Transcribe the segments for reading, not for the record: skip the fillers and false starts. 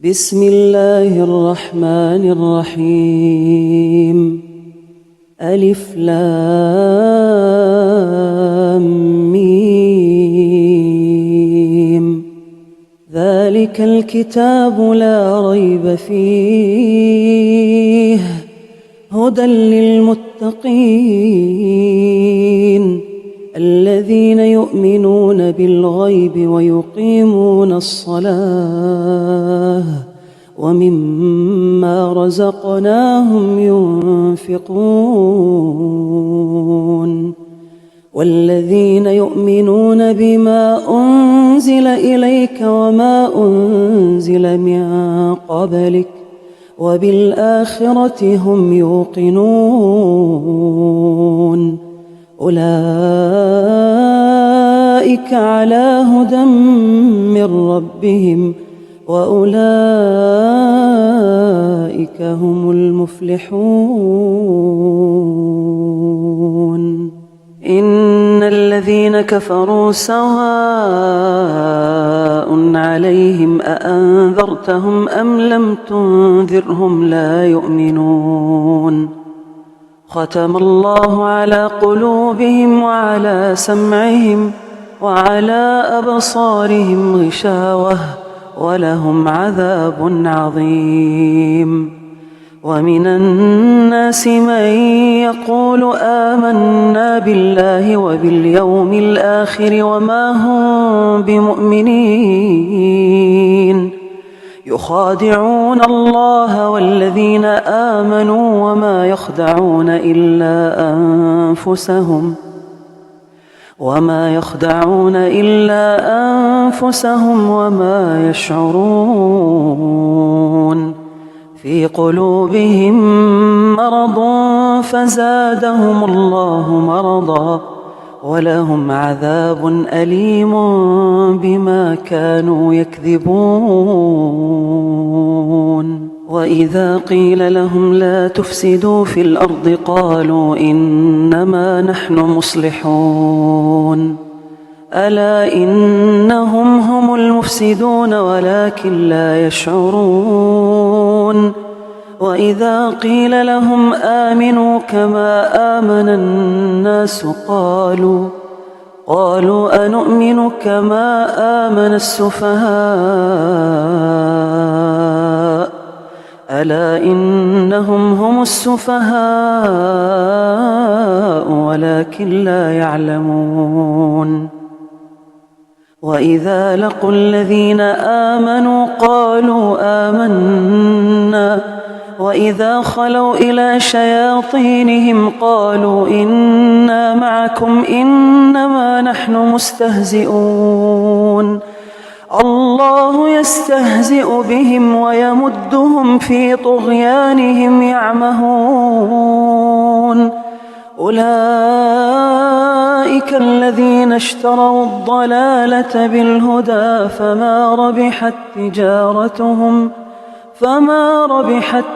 بسم الله الرحمن الرحيم. ألف لام ميم. ذلك الكتاب لا ريب فيه هدى للمتقين الذين يؤمنون بالغيب ويقيمون الصلاة ومما رزقناهم ينفقون والذين يؤمنون بما أنزل إليك وما أنزل من قبلك وبالآخرة هم يوقنون أولئك على هدى من ربهم وأولئك هم المفلحون. إن الذين كفروا سواء عليهم أأنذرتهم أم لم تنذرهم لا يؤمنون. ختم الله على قلوبهم وعلى سمعهم وعلى أبصارهم غشاوة ولهم عذاب عظيم. ومن الناس من يقول آمنا بالله وباليوم الآخر وما هم بمؤمنين يخادعون الله والذين آمنوا وما يخدعون إلا أنفسهم وما يشعرون. في قلوبهم مرض فزادهم الله مرضا ولهم عذاب أليم بما كانوا يكذبون. وإذا قيل لهم لا تفسدوا في الأرض قالوا إنما نحن مصلحون ألا إنهم هم المفسدون ولكن لا يشعرون. وإذا قيل لهم آمنوا كما آمن الناس قالوا أنؤمن كما آمن السفهاء ألا إنهم هم السفهاء ولكن لا يعلمون. وإذا لقوا الذين آمنوا قالوا آمنا وإذا خلوا إلى شياطينهم قالوا إنا معكم إنما نحن مستهزئون. الله يستهزئ بهم ويمدهم في طغيانهم يعمهون. أولئك الذين اشتروا الضلالة بالهدى فما ربحت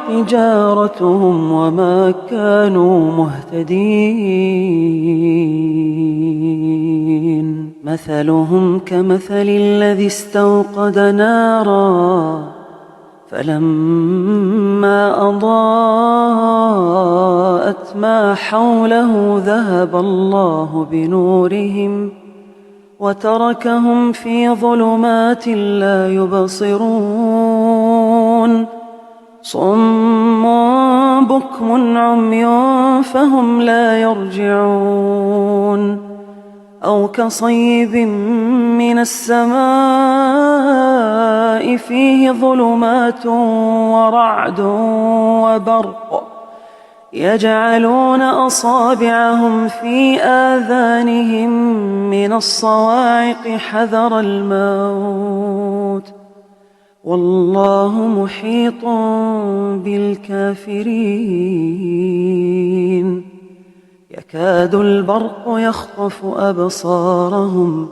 تجارتهم وما كانوا مهتدين. مثلهم كمثل الذي استوقد نارا فلما أضاءت ما حوله ذهب الله بنورهم وتركهم في ظلمات لا يبصرون. صم بكم عمي فهم لا يرجعون. أو كصيب من السماء فيه ظلمات ورعد وبرق يجعلون أصابعهم في آذانهم من الصواعق حذر الموت والله محيط بالكافرين. يكاد البرق يخطف أبصارهم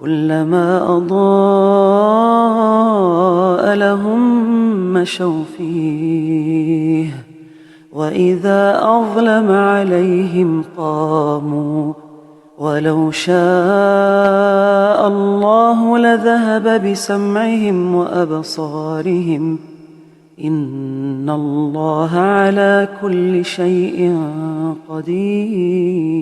كلما أضاء لهم مشوا فيه وإذا أظلم عليهم قاموا ولو شاء الله لذهب بسمعهم وأبصارهم إن الله على كل شيء قدير.